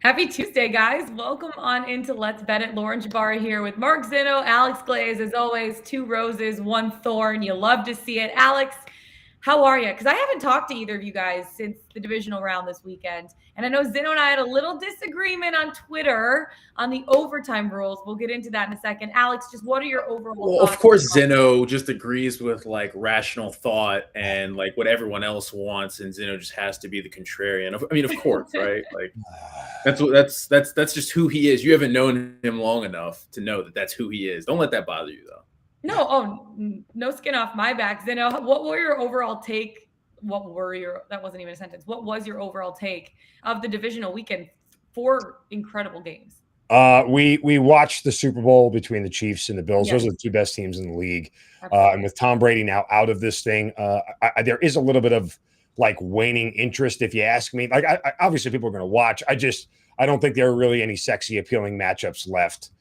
Happy Tuesday, guys. Welcome on into Let's Bet It. Lauren Jabari here with Mark Zinno, Alex Glaze. As always, two roses, one thorn. You love to see it. Alex, how are you? Because I haven't talked to either of you guys since the divisional round this weekend. And I know Zinno and I had a little disagreement on Twitter on the overtime rules. We'll get into that in a second. Alex, just what are your overall Well, of thoughts? course, Zeno just agrees with like rational thought and like what everyone else wants, and Zeno just has to be the contrarian. I mean, of course, right? Like that's just who he is. You haven't known him long enough to know that that's who he is. Don't let that bother you, though. No skin off my back. Zinno, what were your overall take? That wasn't even a sentence. What was your overall take of the divisional weekend? Four incredible games. We watched the Super Bowl between the Chiefs and the Bills. Yes. Those are the two best teams in the league. Absolutely. And with Tom Brady now out of this thing, there is a little bit of like waning interest, if you ask me. Like, obviously people are going to watch. I don't think there are really any sexy, appealing matchups left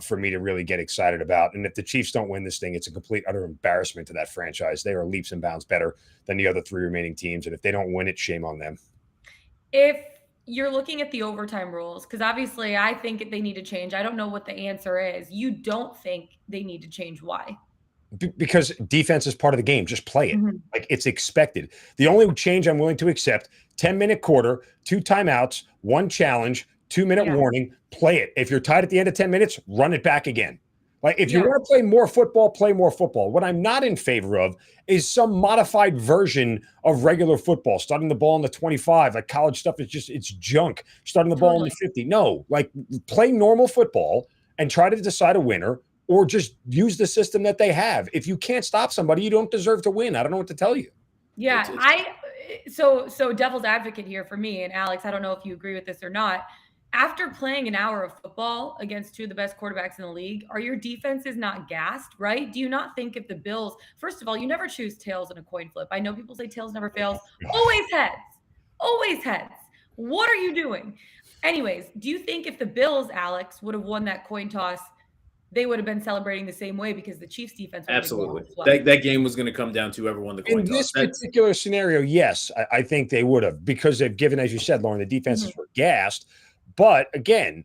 for me to really get excited about. And if the Chiefs don't win this thing, it's a complete utter embarrassment to that franchise. They are leaps and bounds better than the other three remaining teams. And if they don't win it, shame on them. If you're looking at the overtime rules, because obviously I think they need to change. I don't know what the answer is. You don't think they need to change. Why? Because defense is part of the game. Just play it. Mhm. Like, it's expected. The only change I'm willing to accept, 10-minute quarter, 2 timeouts, 1 challenge, 2-minute warning, play it. If you're tied at the end of 10 minutes, run it back again. Like, if you want to play more football, play more football. What I'm not in favor of is some modified version of regular football, starting the ball in the 25. Like, college stuff is just, it's junk. Starting the ball in the 50. No, like, play normal football and try to decide a winner, or just use the system that they have. If you can't stop somebody, you don't deserve to win. I don't know what to tell you. Yeah, so devil's advocate here for me, and Alex, I don't know if you agree with this or not. After playing an hour of football against two of the best quarterbacks in the league, are your defenses not gassed, right? Do you not think if the Bills, first of all, you never choose tails in a coin flip. I know people say tails never fails. Always heads. Always heads. What are you doing? Anyways, do you think if the Bills, Alex, would have won that coin toss, they would have been celebrating the same way because the Chiefs defense would Absolutely. Have well? That game was going to come down to whoever won the coin toss. In this particular scenario, yes, I think they would have, because they've given, as you said, Lauren, the defenses were gassed. But again,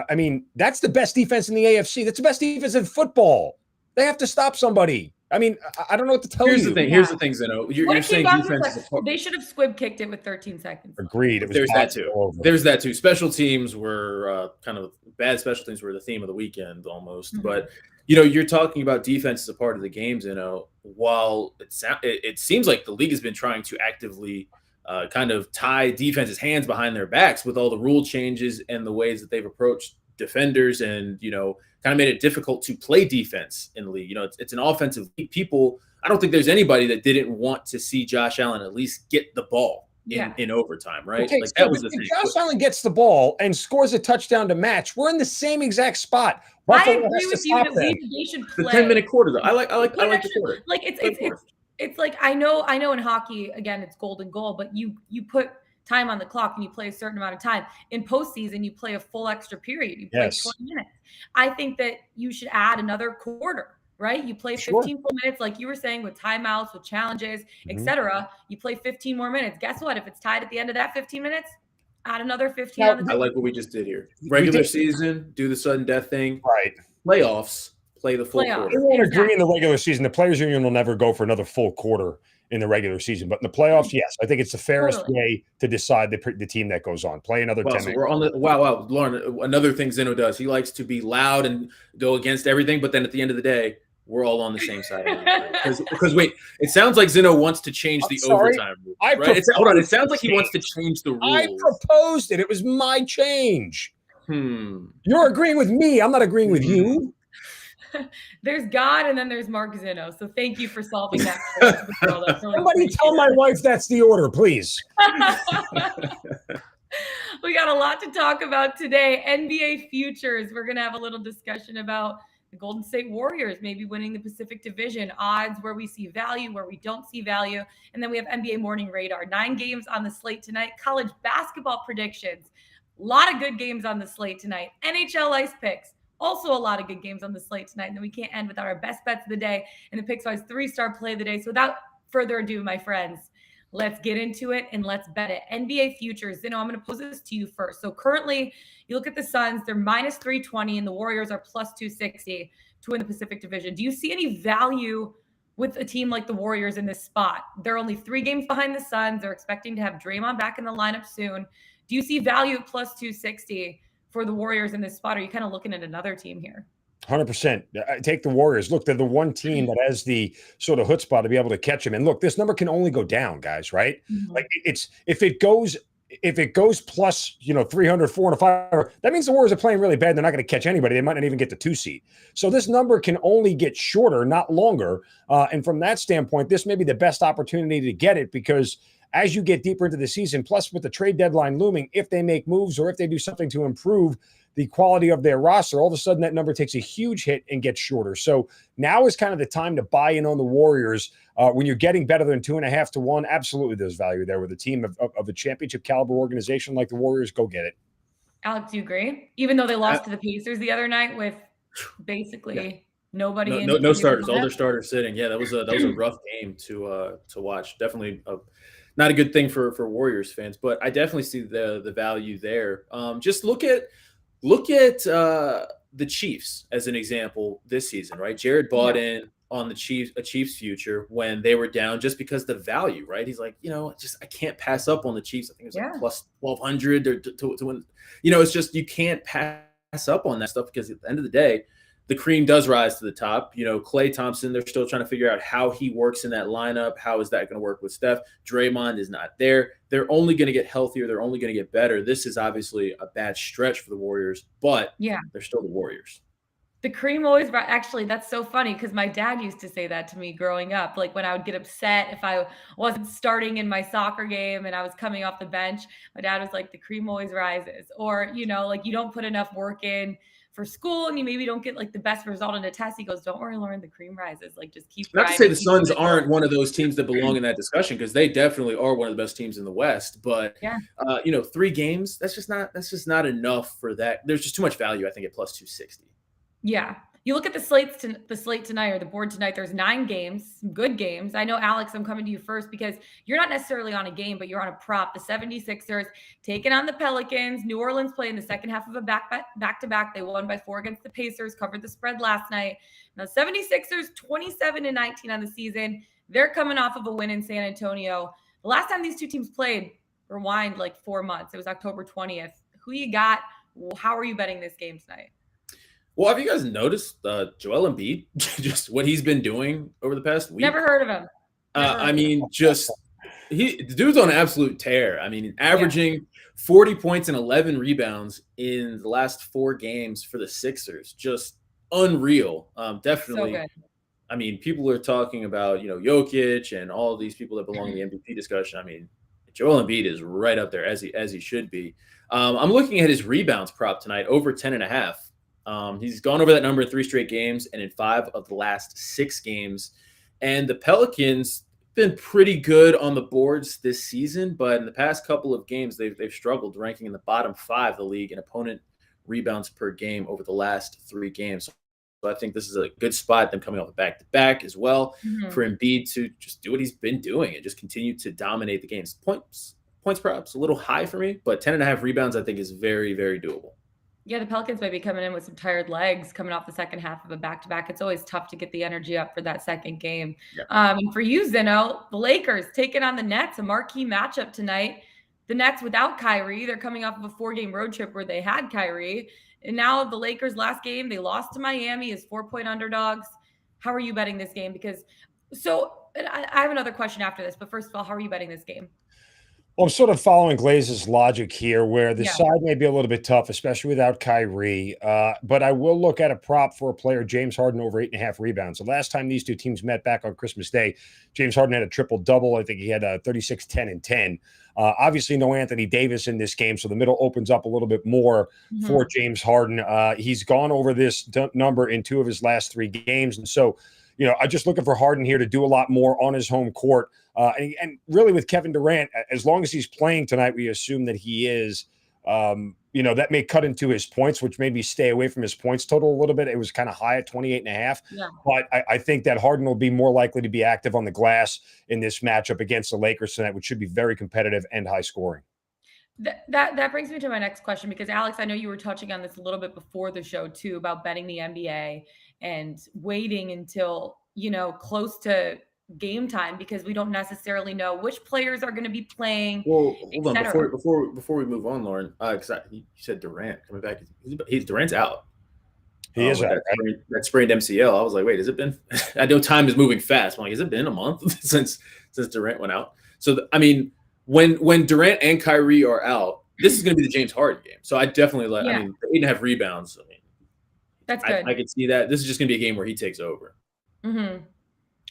I mean, that's the best defense in the AFC. That's the best defense in football. They have to stop somebody. I mean, I don't know what to tell you. Here's the thing, Zeno. You're saying defense is they should have squib kicked it with 13 seconds. Agreed. There's that too. There's that too. Special teams were kind of bad. Special teams were the theme of the weekend almost. But you're talking about defense as a part of the game, Zeno. While it seems like the league has been trying to actively kind of tie defenses' hands behind their backs with all the rule changes and the ways that they've approached defenders, and kind of made it difficult to play defense in the league. It's an offensive league. People, I don't think there's anybody that didn't want to see Josh Allen at least get the ball in overtime, right? Okay, like so that was the thing. Josh Allen gets the ball and scores a touchdown to match, we're in the same exact spot. Buffalo I agree with you that they should play the 10-minute quarter. Though I like the quarter. Like it's like I know in hockey, again, it's golden goal, but you put time on the clock and you play a certain amount of time. In postseason, you play a full extra period. You play 20 minutes. I think that you should add another quarter, right? You play 15 full minutes, like you were saying, with timeouts, with challenges, etc. You play 15 more minutes. Guess what? If it's tied at the end of that 15 minutes, add another 15 on the I like what we just did here. Regular season, do the sudden death thing. Right. Playoffs, play the full quarter. I won't agree in the regular season. The Players Union will never go for another full quarter in the regular season, but in the playoffs, yes, I think it's the fairest way to decide the team that goes on. Play another 10 minutes. We're on the wow, Lauren. Another thing Zeno does, he likes to be loud and go against everything, but then at the end of the day, we're all on the same side. Because wait, it sounds like Zeno wants to change the overtime rule. Right? Hold on, it sounds like he wants to change the rules. I proposed it. It was my change. You're agreeing with me. I'm not agreeing with you. There's God, and then there's Mark Zinno. So thank you for solving that. Somebody tell my wife that's the order, please. We got a lot to talk about today. NBA futures. We're going to have a little discussion about the Golden State Warriors maybe winning the Pacific Division, odds where we see value, where we don't see value. And then we have NBA Morning Radar. 9 games on the slate tonight. College basketball predictions. A lot of good games on the slate tonight. NHL Ice Picks. Also a lot of good games on the slate tonight. And then we can't end without our best bets of the day and the Pickswise 3-star play of the day. So without further ado, my friends, Let's get into it and let's bet it. NBA futures. I'm going to pose this to you first. So currently, you look at the Suns, they're minus 320, and the Warriors are plus 260 to win the Pacific Division. Do you see any value with a team like the Warriors in this spot? They're only 3 games behind the Suns. They're expecting to have Draymond back in the lineup soon. Do you see value at plus 260 for the Warriors in this spot? Or are you kind of looking at another team here? 100%. I take the Warriors. Look, they're the one team that has the sort of chutzpah to be able to catch them. And look, this number can only go down, guys, right? Mm-hmm. Like if it goes plus, 300, 400, 500, that means the Warriors are playing really bad. They're not going to catch anybody. They might not even get the 2 seed. So this number can only get shorter, not longer. And from that standpoint, this may be the best opportunity to get it, because as you get deeper into the season, plus with the trade deadline looming, if they make moves or if they do something to improve the quality of their roster, all of a sudden that number takes a huge hit and gets shorter. So now is kind of the time to buy in on the Warriors. When you're getting better than 2.5 to 1, absolutely there's value there with a team of a championship caliber organization like the Warriors. Go get it. Alex, do you agree? Even though they lost to the Pacers the other night with basically nobody, no starters, all their starters sitting. Yeah, that was a rough game to watch. Definitely not a good thing for Warriors fans, but I definitely see the value there. Just look at the Chiefs as an example this season, right? Jared bought in on the Chiefs future when they were down just because the value, right? He's like, I can't pass up on the Chiefs. I think it was like plus 1,200 or to win. It's just you can't pass up on that stuff, because at the end of the day, the cream does rise to the top. Klay Thompson, they're still trying to figure out how he works in that lineup. How is that going to work with Steph? Draymond is not there. They're only going to get healthier. They're only going to get better. This is obviously a bad stretch for the Warriors, but they're still the Warriors. The cream always, actually, that's so funny, because my dad used to say that to me growing up. Like when I would get upset if I wasn't starting in my soccer game and I was coming off the bench, my dad was like, the cream always rises. Or, like you don't put enough work in for school and you maybe don't get like the best result in a test. He goes, don't worry, Lauren, the cream rises. Like just keep grinding. Not to say the Suns aren't one of those teams that belong in that discussion, because they definitely are one of the best teams in the West. But 3 games, that's just not enough for that. There's just too much value, I think, at plus 260. Yeah. You look at the slate tonight, or the board tonight, there's 9 games, some good games. I know, Alex, I'm coming to you first because you're not necessarily on a game, but you're on a prop. The 76ers taking on the Pelicans. New Orleans playing the second half of a back-to-back. They won by 4 against the Pacers, covered the spread last night. Now, 76ers, 27-19 on the season. They're coming off of a win in San Antonio. The last time these two teams played, rewind like 4 months. It was October 20th. Who you got? How are you betting this game tonight? Well, have you guys noticed Joel Embiid, just what he's been doing over the past week? Never heard of him. The dude's on an absolute tear. I mean, averaging 40 points and 11 rebounds in the last 4 games for the Sixers. Just unreal. Definitely. So good. I mean, people are talking about, Jokic and all of these people that belong in the MVP discussion. I mean, Joel Embiid is right up there as he should be. I'm looking at his rebounds prop tonight, over 10.5. He's gone over that number in 3 straight games and in 5 of the last 6 games. And the Pelicans been pretty good on the boards this season, but in the past couple of games, they've struggled, ranking in the bottom 5 of the league in opponent rebounds per game over the last 3 games. So I think this is a good spot, them coming off a back-to-back as well, for Embiid to just do what he's been doing and just continue to dominate the games. Points perhaps a little high for me, but 10.5 rebounds I think is very, very doable. Yeah, the Pelicans might be coming in with some tired legs coming off the second half of a back-to-back. It's always tough to get the energy up for that second game. Yeah. And for you, Zeno, the Lakers taking on the Nets, a marquee matchup tonight. The Nets without Kyrie, they're coming off of a 4-game road trip where they had Kyrie. And now the Lakers last game, they lost to Miami as 4-point underdogs. How are you betting this game? I have another question after this, but first of all, how are you betting this game? Well, I'm sort of following Glaze's logic here, where the side may be a little bit tough, especially without Kyrie. But I will look at a prop for a player, James Harden, over 8.5 rebounds. The last time these two teams met back on Christmas Day, James Harden had a triple-double. I think he had 36, 10, and 10. Obviously, no Anthony Davis in this game, so the middle opens up a little bit more for James Harden. He's gone over this number in 2 of his last 3 games. And so, I'm just looking for Harden here to do a lot more on his home court. And really with Kevin Durant, as long as he's playing tonight, we assume that he is, that may cut into his points, which made me stay away from his points total a little bit. It was kind of high at 28.5. Yeah. But I think that Harden will be more likely to be active on the glass in this matchup against the Lakers tonight, which should be very competitive and high scoring. That brings me to my next question, because Alex, I know you were touching on this a little bit before the show too, about betting the NBA and waiting until, close to game time, because we don't necessarily know which players are going to be playing. Well, hold on, before we move on, Lauren, because you said Durant coming back. Durant's out. He is out. That sprained MCL. I was like, wait, has it been? I know time is moving fast. I'm like, has it been a month since Durant went out? So when Durant and Kyrie are out, this is going to be the James Harden game. So I definitely the 8.5 rebounds. I mean, that's good. I could see that. This is just going to be a game where he takes over. Mm-hmm.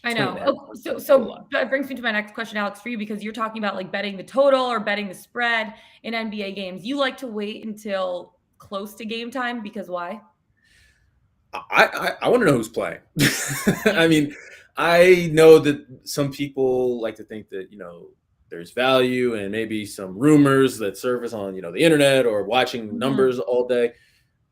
I know. So that brings me to my next question, Alex, for you, because you're talking about like betting the total or betting the spread in NBA games. You like to wait until close to game time, because why? I want to know who's playing. I mean, I know that some people like to think that, there's value and maybe some rumors that surface on, the internet or watching numbers all day.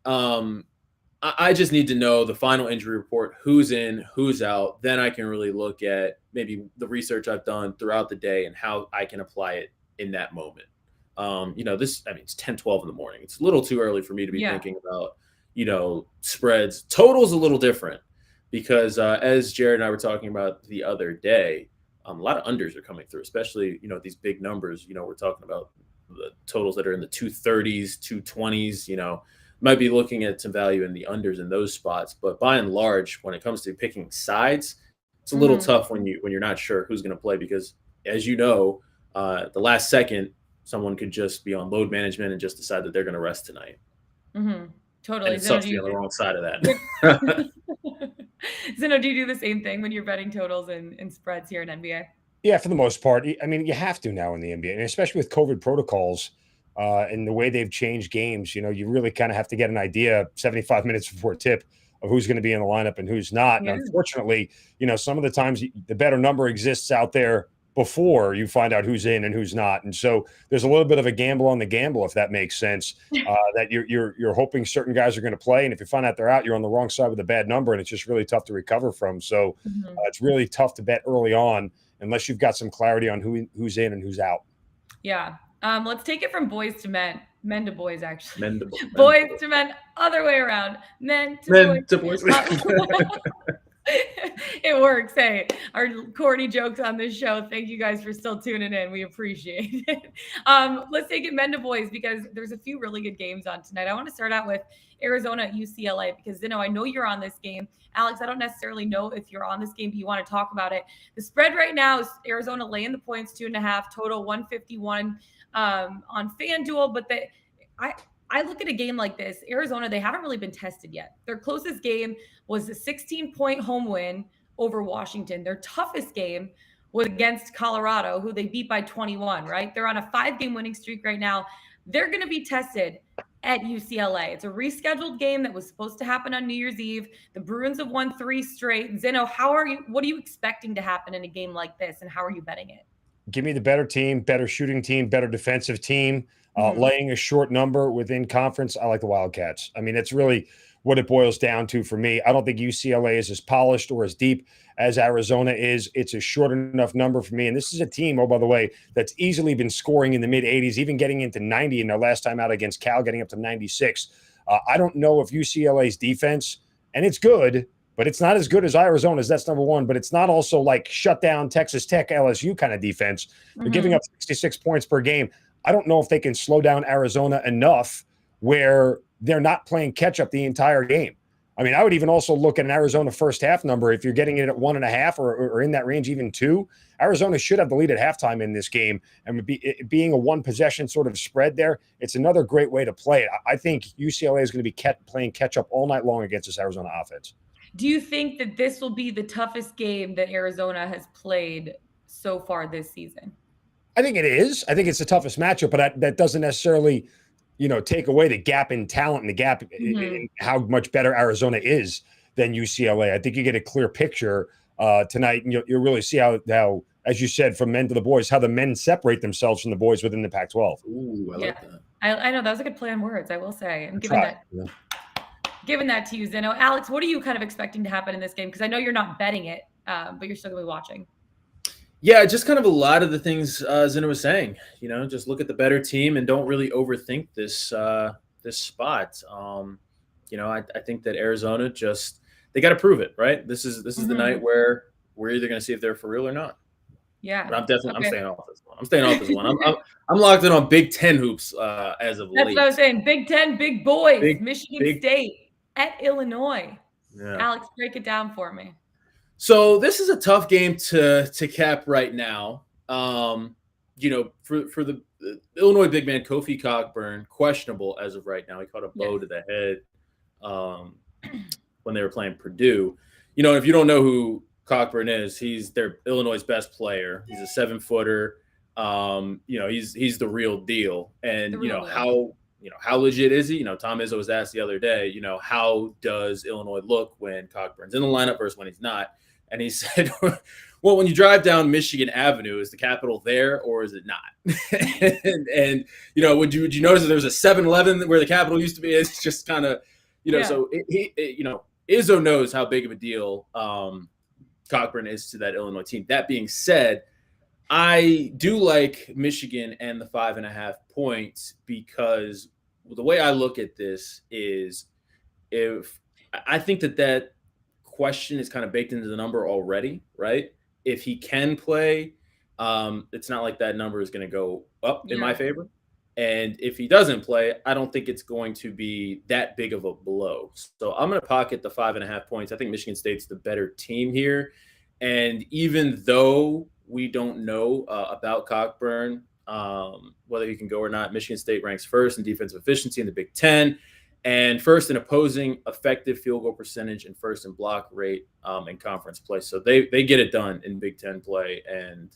I just need to know the final injury report, who's in, who's out. Then I can really look at maybe the research I've done throughout the day and how I can apply it in that moment. It's 10, 12 in the morning. It's a little too early for me to be thinking about, spreads. Total's a little different because as Jared and I were talking about the other day, a lot of unders are coming through, especially, these big numbers. We're talking about the totals that are in the 230s, 220s, might be looking at some value in the unders in those spots. But by and large, when it comes to picking sides, it's a little tough when you're not sure who's going to play, because as the last second, someone could just be on load management and just decide that they're going to rest tonight. Mm-hmm. Totally. And it sucks to be on the wrong side of that. Zeno, do you do the same thing when you're betting totals and spreads here in NBA? Yeah, for the most part. I mean, you have to now in the NBA, and especially with COVID protocols and the way they've changed games, you really kind of have to get an idea 75 minutes before tip of who's going to be in the lineup and who's not. Yeah. And unfortunately, some of the times the better number exists out there before you find out who's in and who's not. And so there's a little bit of a gamble on the gamble, if that makes sense, that you're hoping certain guys are going to play. And if you find out they're out, you're on the wrong side with a bad number, and it's just really tough to recover from. So it's really tough to bet early on unless you've got some clarity on who's in and who's out. Yeah. Let's take it from boys to men to boys, actually. Men to boys. Boys to men, other way around. Men to boys. It works. Hey, our corny jokes on this show. Thank you guys for still tuning in. We appreciate it. Let's take it men to boys, because there's a few really good games on tonight. I want to start out with Arizona at UCLA, because Zeno, I know you're on this game. Alex, I don't necessarily know if you're on this game, but you want to talk about it. The spread right now is Arizona laying the points, 2.5, total 151 on FanDuel. But I look at a game like this, Arizona, they haven't really been tested yet. Their closest game was a 16-point home win over Washington. Their toughest game was against Colorado, who they beat by 21, right? They're on a 5-game winning streak right now. They're going to be tested at UCLA. It's a rescheduled game that was supposed to happen on New Year's Eve. The Bruins have won 3 straight. Zeno, what are you expecting to happen in a game like this, and how are you betting it? Give me the better team, better shooting team, better defensive team. Laying a short number within conference, I like the Wildcats. I mean, that's really what it boils down to for me. I don't think UCLA is as polished or as deep as Arizona is. It's a short enough number for me. And this is a team, oh, by the way, that's easily been scoring in the mid-80s, even getting into 90 in their last time out against Cal, getting up to 96. I don't know if UCLA's defense, and it's good, but it's not as good as Arizona's. That's number one. But it's not also like shut down Texas Tech, LSU kind of defense. They're giving up 66 points per game. I don't know if they can slow down Arizona enough where they're not playing catch up the entire game. I mean, I would even also look at an Arizona first half number. If you're getting it at 1.5 or in that range, even 2, Arizona should have the lead at halftime in this game. And being a one possession sort of spread there, it's another great way to play it. I think UCLA is going to be playing catch up all night long against this Arizona offense. Do you think that this will be the toughest game that Arizona has played so far this season? I think it is. I think it's the toughest matchup, but that doesn't necessarily, take away the gap in talent and the gap in how much better Arizona is than UCLA. I think you get a clear picture tonight, and you'll really see how, as you said, from men to the boys, how the men separate themselves from the boys within the Pac-12. Ooh, I like that. I know that was a good play on words, I will say. I'm Try. giving that to you, Zeno. Alex, what are you kind of expecting to happen in this game? Because I know you're not betting it, but you're still going to be watching. Yeah, just kind of a lot of the things Zeno was saying. Just look at the better team and don't really overthink this spot. I think that Arizona they got to prove it, right? This is the night where we're either going to see if they're for real or not. Yeah, but I'm staying off this one. I'm staying off this one. I'm locked in on Big Ten hoops as of late. That's what I was saying. Big Ten, big boys, Michigan State at Illinois. Yeah. Alex, break it down for me. So this is a tough game to cap right now. For the Illinois big man Kofi Cockburn, questionable as of right now. He caught a blow to the head when they were playing Purdue. If you don't know who Cockburn is, he's their Illinois' best player. He's a 7-footer. He's the real deal. And how legit is he? Tom Izzo was asked the other day, how does Illinois look when Cockburn's in the lineup versus when he's not? And he said, well, when you drive down Michigan Avenue, is the Capitol there or is it not? and would you notice that there was a 7-Eleven where the Capitol used to be? It's just kind of, so Izzo knows how big of a deal Cockburn is to that Illinois team. That being said, I do like Michigan and the 5.5 points because the way I look at this is if I think that question is kind of baked into the number already, right? If he can play, it's not like that number is going to go up in my favor. And if he doesn't play, I don't think it's going to be that big of a blow. So I'm going to pocket the 5.5 points. I think Michigan State's the better team here. And even though we don't know about Cockburn, whether he can go or not, Michigan State ranks first in defensive efficiency in the Big Ten and first in opposing effective field goal percentage and first in block rate in conference play. So they get it done in Big Ten play. And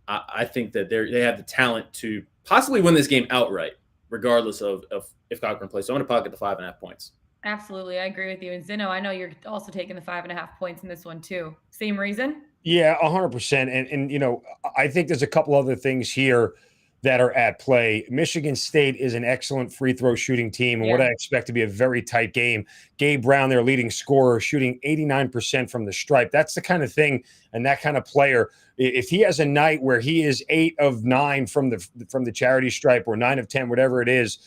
I think that they have the talent to possibly win this game outright, regardless of if Cockburn plays. So I'm going to pocket the 5.5 points. Absolutely. I agree with you. And Zeno, I know you're also taking the 5.5 points in this one too. Same reason? Yeah, 100%. And I think there's a couple other things here that are at play. Michigan State is an excellent free throw shooting team, and what I expect to be a very tight game. Gabe Brown, their leading scorer, shooting 89% from the stripe. That's the kind of thing and that kind of player. If he has a night where he is 8 of 9 from the charity stripe or 9 of 10, whatever it is,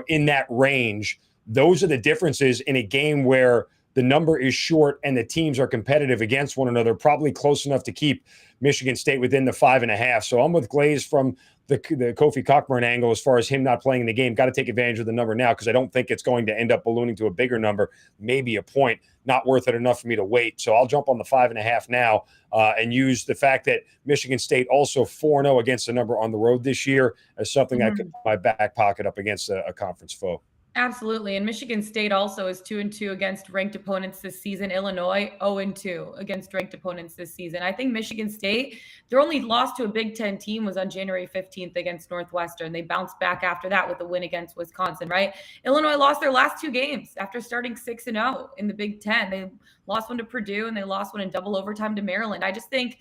in that range, those are the differences in a game where the number is short and the teams are competitive against one another, probably close enough to keep Michigan State within the 5.5. So I'm with Glaze from the Kofi Cockburn angle as far as him not playing in the game. Got to take advantage of the number now because I don't think it's going to end up ballooning to a bigger number, maybe a point. Not worth it enough for me to wait. So I'll jump on the 5.5 now and use the fact that Michigan State also 4-0 against the number on the road this year as something I could put my back pocket up against a conference foe. Absolutely. And Michigan State also is 2-2 against ranked opponents this season. Illinois 0-2 against ranked opponents this season. I think Michigan State, their only loss to a Big Ten team was on January 15th against Northwestern. They bounced back after that with a win against Wisconsin, right? Illinois lost their last 2 games after starting 6-0 in the Big Ten. They lost one to Purdue and they lost one in double overtime to Maryland. I just think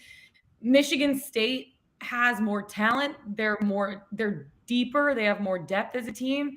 Michigan State has more talent. They're deeper. They have more depth as a team.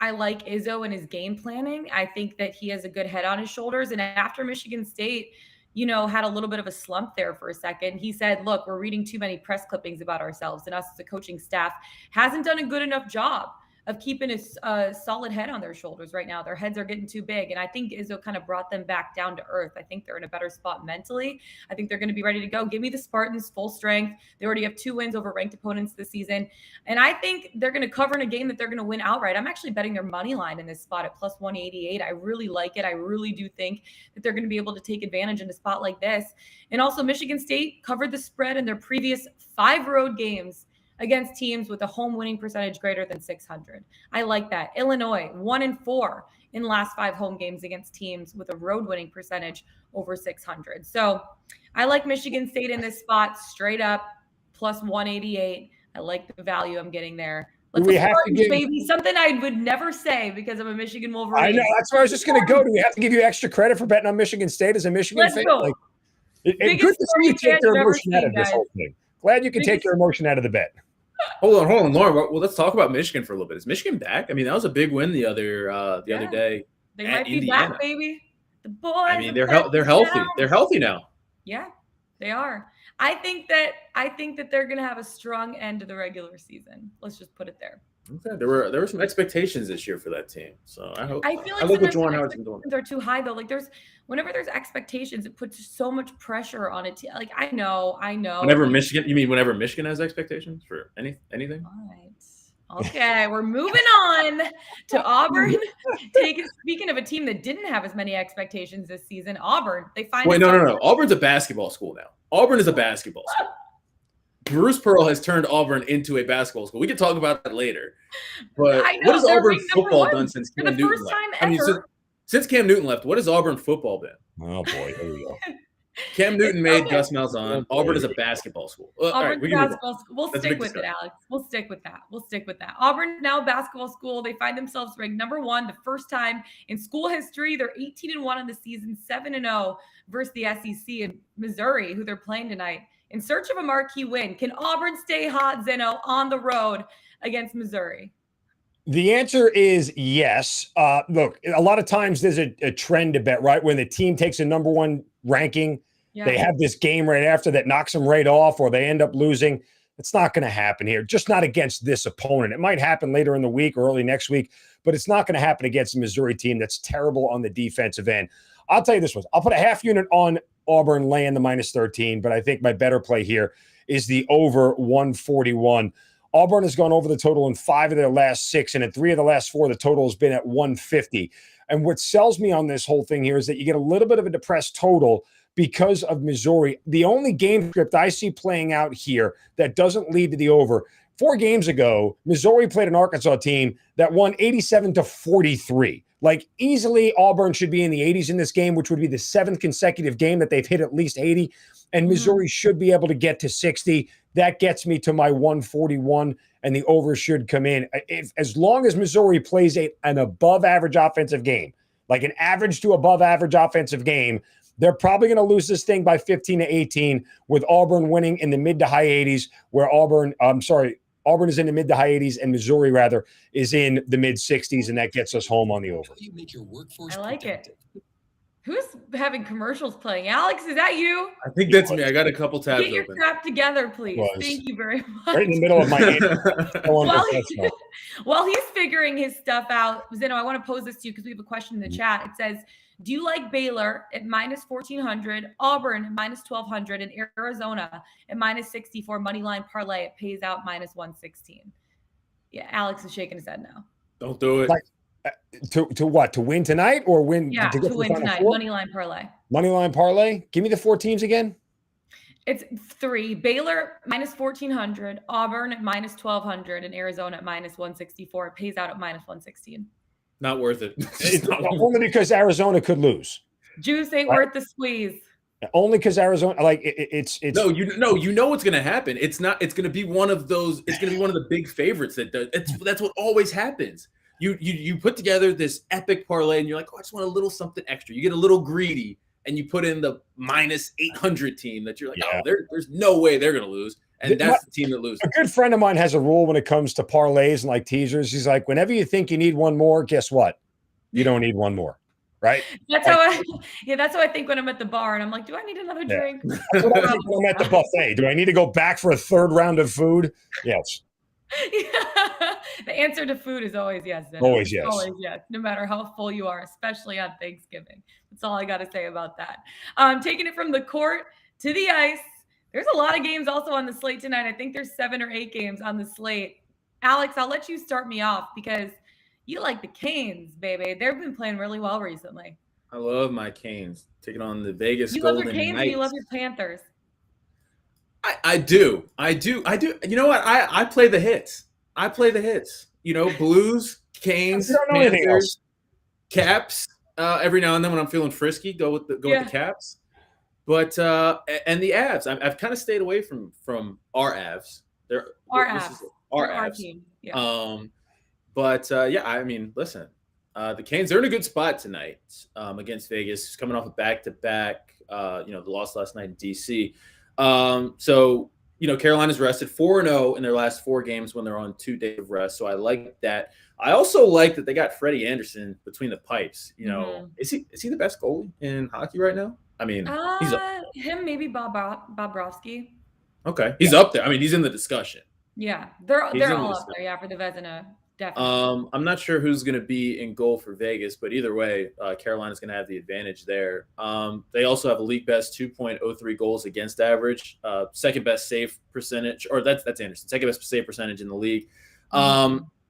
I like Izzo and his game planning. I think that he has a good head on his shoulders. And after Michigan State, had a little bit of a slump there for a second, he said, look, we're reading too many press clippings about ourselves, and us as a coaching staff hasn't done a good enough job of keeping a solid head on their shoulders right now. Their heads are getting too big. And I think Izzo kind of brought them back down to earth. I think they're in a better spot mentally. I think they're going to be ready to go. Give me the Spartans full strength. They already have 2 wins over ranked opponents this season. And I think they're going to cover in a game that they're going to win outright. I'm actually betting their money line in this spot at plus 188. I really like it. I really do think that they're going to be able to take advantage in a spot like this. And also Michigan State covered the spread in their previous 5 road games against teams with a home winning percentage greater than 600. I like that. Illinois, 1-4 in the last 5 home games against teams with a road winning percentage over 600. So I like Michigan State in this spot straight up plus 188. I like the value I'm getting there. Let's we have to give, baby, something I would never say because I'm a Michigan Wolverine. I know. That's where I was just going to go. Do we have to give you extra credit for betting on Michigan State as a Michigan fan? Go. Good to see you take your emotion out of this whole thing. Glad you can take your emotion out of the bet. Hold on, Lauren. Well, let's talk about Michigan for a little bit. Is Michigan back? I mean, that was a big win the other day. They at might be Indiana. back, baby. The boys. I mean, they're healthy. They're healthy now. Yeah, they are. I think that they're gonna have a strong end to the regular season. Let's just put it there. Okay. There were some expectations this year for that team, so I hope. I feel like look what sometimes Juwan Howard's been doing. they're too high though. Like whenever there's expectations, it puts so much pressure on it. Like I know. Whenever Michigan has expectations for anything. All right. Okay, we're moving on to Auburn. Speaking of a team that didn't have as many expectations this season, Auburn. No. Auburn's a basketball school now. Auburn is a basketball school. Bruce Pearl has turned Auburn into a basketball school. We can talk about that later. But what has Auburn football done since Cam Newton left? I mean, since Cam Newton left, what has Auburn football been? Oh boy, here we go. Cam Newton made Gus Malzahn. Auburn is a basketball school. All right, basketball school. We'll stick with it, Alex. We'll stick with that. Auburn's now a basketball school. They find themselves ranked number 1 the first time in school history. They're 18-1 on the season, 7-0 versus the SEC and Missouri, who they're playing tonight. In search of a marquee win, can Auburn stay hot, Zeno, on the road against Missouri? The answer is yes. Look, a lot of times there's a trend to bet, right? When the team takes a number 1 ranking, they have this game right after that knocks them right off, or they end up losing. It's not going to happen here, just not against this opponent. It might happen later in the week or early next week, but it's not going to happen against the Missouri team that's terrible on the defensive end. I'll tell you this one. I'll put a half unit on Auburn laying the -13, but I think my better play here is the over 141. Auburn has gone over the total in 5 of their last 6, and in 3 of the last 4, the total has been at 150. And what sells me on this whole thing here is that you get a little bit of a depressed total because of Missouri. The only game script I see playing out here that doesn't lead to the over, 4 games ago, Missouri played an Arkansas team that won 87-43. Like, easily, Auburn should be in the 80s in this game, which would be the 7th consecutive game that they've hit at least 80. And Missouri should be able to get to 60. That gets me to my 141, and the over should come in. As long as Missouri plays an above-average offensive game, like an average to above-average offensive game, they're probably going to lose this thing by 15-18, with Auburn winning in the mid to high 80s, where Auburn is in the mid to high 80s, and Missouri, rather, is in the mid 60s, and that gets us home on the over. I like it. Who's having commercials playing? Alex, is that you? I think that's me. I got a couple tabs open. Get your crap together, please. Thank you very much. Right in the middle of my While he's figuring his stuff out, Zeno, I want to pose this to you because we have a question in the chat. It says, do you like Baylor at -1400, Auburn -1200, and Arizona at -64 money line parlay? It pays out -116. Yeah, Alex is shaking his head now. Don't do it. To what? To win tonight or win? Yeah, to win tonight. Money line parlay. Money line parlay. Give me the 4 teams again. It's 3. Baylor -1400, Auburn at -1200, and Arizona at -164. It pays out at -116. Not worth it. Only because Arizona could lose. Juice ain't worth the squeeze. Only because Arizona, like it's. No, you know what's going to happen. It's going to be one of those. It's going to be one of the big favorites that does. That's what always happens. You put together this epic parlay and you're like, oh, I just want a little something extra. You get a little greedy and you put in the -800 team that you're like, oh, there's no way they're going to lose. And that's the team that loses. A good friend of mine has a rule when it comes to parlays and like teasers. He's like, whenever you think you need one more, guess what? You don't need one more. Right? That's how I think when I'm at the bar and I'm like, do I need another drink? That's what I think when I'm at the buffet. Do I need to go back for a 3rd round of food? Yes. Yeah. The answer to food is always yes. Always yes. Always yes, no matter how full you are, especially on Thanksgiving. That's all I got to say about that. Taking it from the court to the ice. There's a lot of games also on the slate tonight. I think there's 7 or 8 games on the slate. Alex, I'll let you start me off because you like the Canes, baby. They've been playing really well recently. I love my Canes taking on the Vegas You Golden love your Canes Knights. and you love your Panthers. I do. You know what? I play the hits. You know, Blues, Canes, Panthers, Caps. Every now and then when I'm feeling frisky, go with the Caps. But and the Avs. I've kind of stayed away from our Avs. They're our team. Yeah. I mean, listen, the Canes, they're in a good spot tonight against Vegas, coming off a back-to-back, the loss last night in DC. So Carolina's rested 4-0 in their last 4 games when they're on 2 days of rest. So I like that. I also like that they got Freddie Anderson between the pipes. Is he the best goalie in hockey right now? I mean, he's him, maybe Bobrovsky. Okay. He's up there. I mean, he's in the discussion. Yeah. They're all up there, for the Vezina. Definitely. I'm not sure who's going to be in goal for Vegas, but either way, Carolina's going to have the advantage there. They also have a league best 2.03 goals against average, second best save percentage, or that's Anderson, second best save percentage in the league.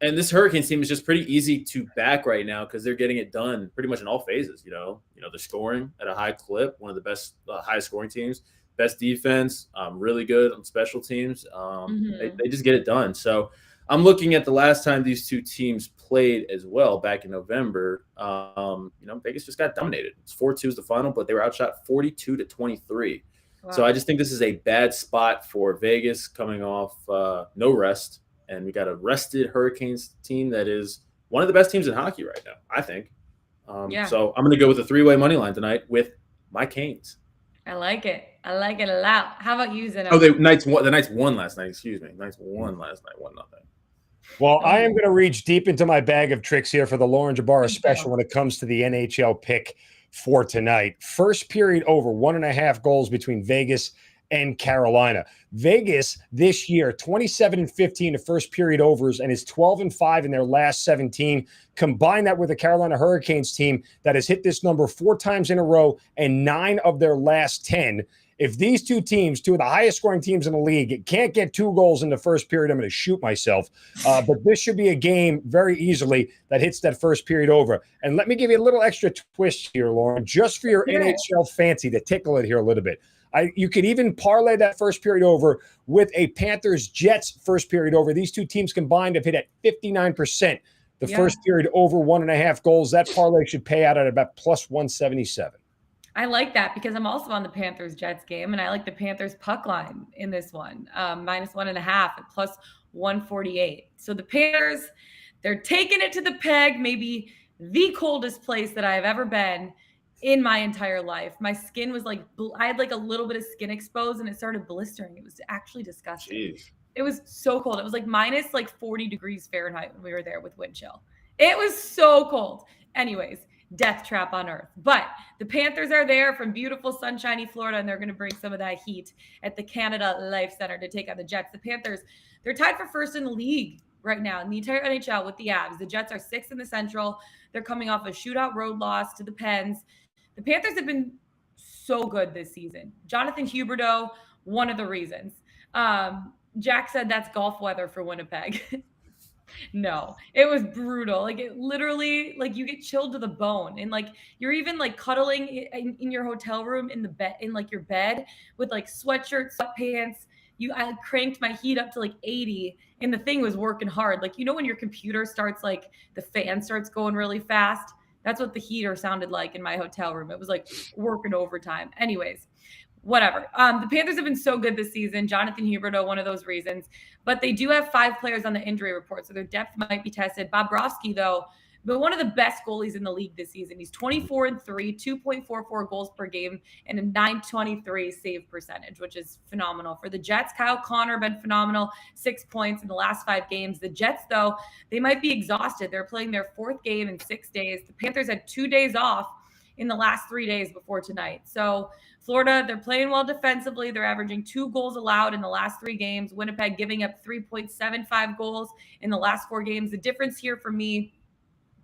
And this Hurricanes team is just pretty easy to back right now because they're getting it done pretty much in all phases. They're scoring at a high clip, one of the best, highest scoring teams, best defense, really good on special teams. They just get it done. So I'm looking at the last time these two teams played as well back in November. Vegas just got dominated. It's 4-2 is the final, but they were outshot 42-23. Wow. So I just think this is a bad spot for Vegas coming off no rest. And we got a rested Hurricanes team that is one of the best teams in hockey right now, I think. So I'm going to go with a 3-way money line tonight with my Canes. I like it. I like it a lot. How about you, Zeno? Oh, the Knights won last night. Excuse me. Knights won last night, 1-0. Well, I am going to reach deep into my bag of tricks here for the Lauren Jabara special when it comes to the NHL pick for tonight. First period over, 1.5 goals between Vegas and Carolina. Vegas this year, 27-15 to first period overs and is 12-5 in their last 17. Combine that with the Carolina Hurricanes team that has hit this number 4 times in a row and 9 of their last 10. If these two teams, two of the highest scoring teams in the league, can't get 2 goals in the first period, I'm going to shoot myself. But this should be a game very easily that hits that first period over. And let me give you a little extra twist here, Lauren, just for your NHL fancy to tickle it here a little bit. You could even parlay that first period over with a Panthers-Jets first period over. These two teams combined have hit at 59%. The first period over 1.5 goals. That parlay should pay out at about plus 177. I like that because I'm also on the Panthers-Jets game, and I like the Panthers puck line in this one, minus 1.5 at plus 148. So the Panthers, they're taking it to the peg, maybe the coldest place that I've ever been in my entire life. My skin was I had a little bit of skin exposed, and it started blistering. It was actually disgusting. Jeez. It was so cold. It was minus 40 degrees Fahrenheit when we were there with wind chill. It was so cold. Anyways, death trap on earth. But the Panthers are there from beautiful, sunshiny Florida, and they're going to bring some of that heat at the Canada Life Center to take on the Jets. The Panthers, they're tied for first in the league right now in the entire NHL with the Avs. The Jets are 6th in the Central. They're coming off a shootout road loss to the Pens. The Panthers have been so good this season. Jonathan Huberdeau, one of the reasons. Jack said that's golf weather for Winnipeg. No, it was brutal. It literally, you get chilled to the bone, and you're even cuddling in your hotel room in the bed, in your bed with sweatshirts, sweatpants. I cranked my heat up to 80, and the thing was working hard. When your computer starts, the fan starts going really fast. That's what the heater sounded like in my hotel room. It was working overtime. Anyways, whatever. The Panthers have been so good this season. Jonathan Huberdeau, one of those reasons. But they do have 5 players on the injury report, so their depth might be tested. Bobrovsky, though, but one of the best goalies in the league this season. He's 24-3, 2.44 goals per game, and a .923 save percentage, which is phenomenal. For the Jets, Kyle Connor been phenomenal, 6 points in the last 5 games. The Jets, though, they might be exhausted. They're playing their 4th game in 6 days. The Panthers had 2 days off in the last 3 days before tonight. So Florida, they're playing well defensively. They're averaging 2 goals allowed in the last 3 games. Winnipeg giving up 3.75 goals in the last 4 games. The difference here for me,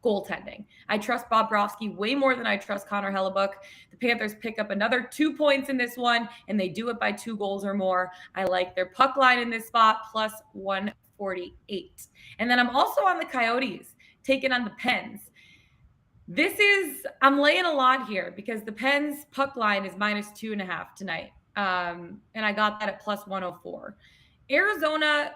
goaltending. I trust Bobrovsky way more than I trust Connor Hellebuck. The Panthers pick up another 2 points in this one, and they do it by 2 goals or more. I like their puck line in this spot, plus 148. And then I'm also on the Coyotes, taking on the Pens. I'm laying a lot here because the Pens puck line is minus 2.5 tonight. And I got that at plus 104. Arizona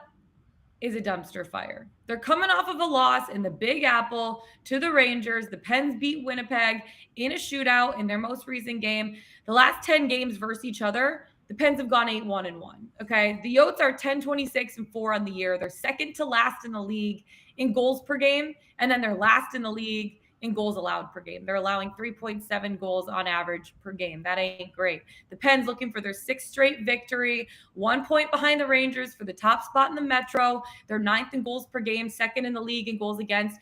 is a dumpster fire. They're coming off of a loss in the Big Apple to the Rangers. The Pens beat Winnipeg in a shootout in their most recent game. The last 10 games versus each other, the Pens have gone 8-1-1. Okay. The Yotes are 10-26-4 on the year. They're second to last in the league in goals per game. And then they're last in the league in goals allowed per game. They're allowing 3.7 goals on average per game. That ain't great. The Pens looking for their 6th straight victory, 1 point behind the Rangers for the top spot in the Metro. They're 9th in goals per game, 2nd in the league in goals against.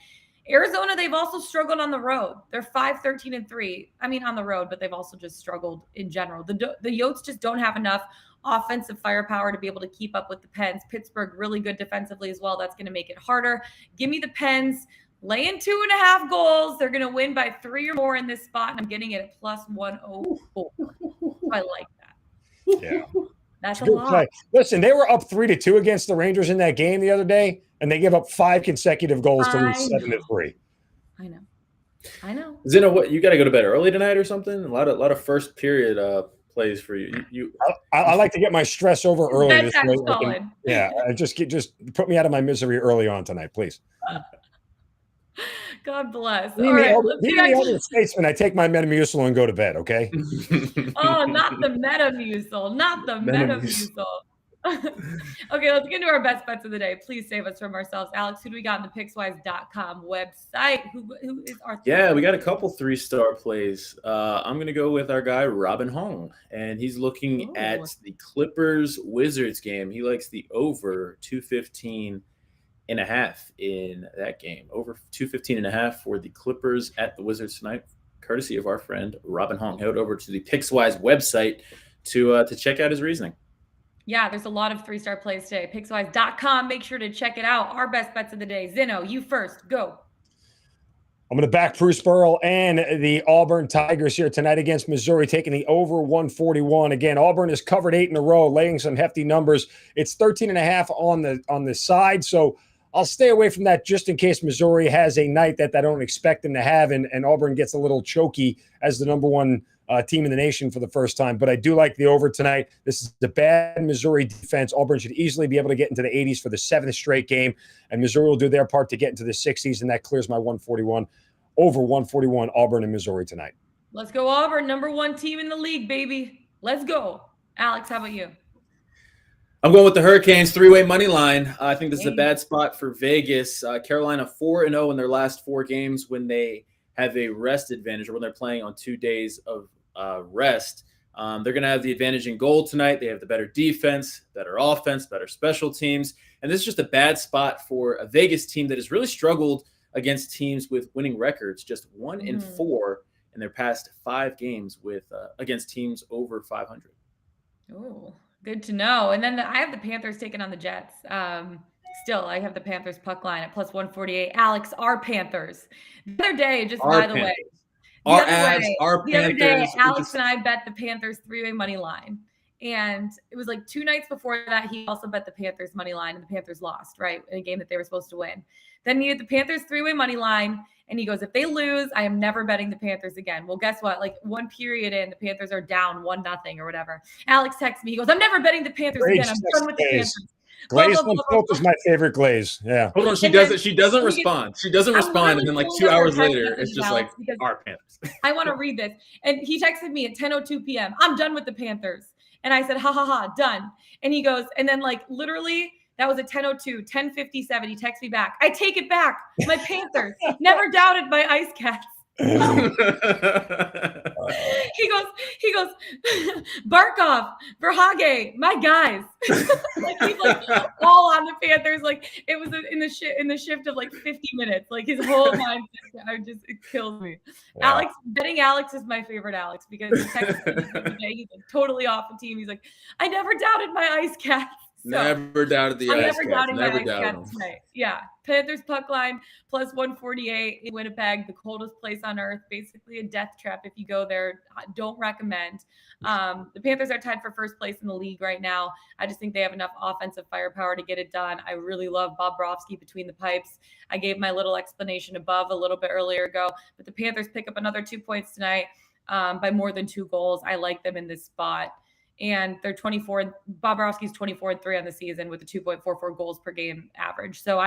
Arizona, they've also struggled on the road. They're 5-13-3. I mean, on the road, but they've also just struggled in general. The Yotes just don't have enough offensive firepower to be able to keep up with the Pens. Pittsburgh, really good defensively as well. That's going to make it harder. Give me the Pens. Lay in 2.5 goals. They're going to win by 3 or more in this spot, and I'm getting it at +104. I like that. Yeah. That's a lot. Play. Listen, they were up 3-2 against the Rangers in that game the other day, and they gave up 5 consecutive goals to lose 7-3. I know. Zeno, what, you got to go to bed early tonight or something? A lot of first period plays for you. I like to get my stress over early. This way solid. Just put me out of my misery early on tonight, please. God bless. All right, the statesman. I take my Metamucil and go to bed, okay? Oh, not the Metamucil. Not the Metamucil. Okay, let's get into our best bets of the day. Please save us from ourselves. Alex, who do we got on the Pickswise.com website? Who is our Yeah, we got a couple 3-star plays. I'm going to go with our guy, Robin Hong, and he's looking at the Clippers-Wizards game. He likes the over 215.5 in that game. Over 215.5 for the Clippers at the Wizards tonight, courtesy of our friend Robin Hong. Head over to the Pickswise website to check out his reasoning. Yeah, there's a lot of 3-star plays today. Pickswise.com. Make sure to check it out. Our best bets of the day. Zeno, you first. Go. I'm going to back Bruce Burrell and the Auburn Tigers here tonight against Missouri, taking the over 141. Again, Auburn has covered 8 in a row, laying some hefty numbers. It's 13.5 on the side, so I'll stay away from that just in case Missouri has a night that I don't expect them to have, and Auburn gets a little choky as the number 1 team in the nation for the first time. But I do like the over tonight. This is the bad Missouri defense. Auburn should easily be able to get into the 80s for the 7th straight game, and Missouri will do their part to get into the 60s, and that clears my 141. Over 141, Auburn and Missouri tonight. Let's go Auburn, number 1 team in the league, baby. Let's go. Alex, how about you? I'm going with the Hurricanes 3-way money line. I think this is a bad spot for Vegas. Carolina 4-0 in their last 4 games when they have a rest advantage, or when they're playing on 2 days of rest. They're going to have the advantage in goal tonight. They have the better defense, better offense, better special teams. And this is just a bad spot for a Vegas team that has really struggled against teams with winning records, just 1-4 in their past 5 games with against teams over 500. Oh, good to know. And then I have the Panthers taking on the Jets. Still, I have the Panthers puck line at +148. Alex, our Panthers. The other day, just our by the Panthers. way, The other day, Alex and I bet the Panthers 3-way money line. And it was like 2 nights before that, he also bet the Panthers money line, and the Panthers lost, right? In a game that they were supposed to win. Then he had the Panthers 3-way money line, and he goes, if they lose, I am never betting the Panthers again. Well, guess what? Like 1 period in, the Panthers are down 1-0 or whatever. Alex texts me. He goes, I'm never betting the Panthers again. I'm done with the Panthers. Glaze is my favorite glaze. Yeah. Hold on, she doesn't respond. She doesn't respond, and then like 2 hours later, it's just like our Panthers. I want to read this. And he texted me at 10:02 p.m. I'm done with the Panthers. And I said, ha ha ha, done. And he goes, and then like literally that was at 10:02, 10:57. He texts me back. I take it back. My Panthers. Never doubted my Ice Cats. He goes, Barkov, Verhage, my guys. Like he's like all on the Panthers. Like it was in the shift of like 50 minutes. Like his whole mindset, it kills me. Wow. Betting Alex is my favorite Alex because he texted me the other day. He's like totally off the team. He's like, I never doubted my Ice Cats. So, never doubted the Ice Cats. Never doubted them. Yeah. Panthers puck line +148 in Winnipeg, the coldest place on earth, basically a death trap if you go there. Don't recommend. The Panthers are tied for first place in the league right now. I just think they have enough offensive firepower to get it done. I really love Bobrovsky between the pipes. I gave my little explanation above a little bit earlier ago, but the Panthers pick up another 2 points tonight by more than 2 goals. I like them in this spot. And they're 24. Bobrovsky's 24-3 on the season with a 2.44 goals per game average. So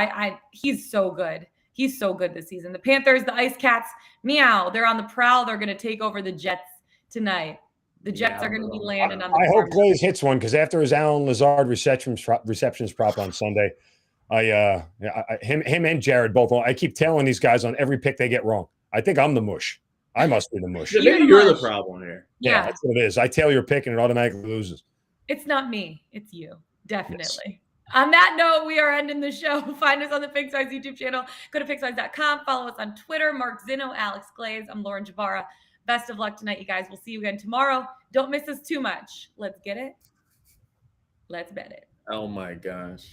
he's so good. He's so good this season. The Panthers, the Ice Cats, meow. They're on the prowl. They're going to take over the Jets tonight. The Jets are going to be landing on the. I hope Glaze hits one because after his Alan Lazard receptions prop on Sunday, him and Jared both. I keep telling these guys on every pick they get wrong. I think I'm the mush. I must be the mush. Yeah, maybe you're the problem here. Yeah, that's what it is. I tail your pick and it automatically loses. It's not me. It's you. Definitely. Yes. On that note, we are ending the show. Find us on the Pickswise YouTube channel. Go to pickswise.com. Follow us on Twitter. Mark Zinno, Alex Glaze. I'm Lauren Jabara. Best of luck tonight, you guys. We'll see you again tomorrow. Don't miss us too much. Let's get it. Let's bet it. Oh, my gosh.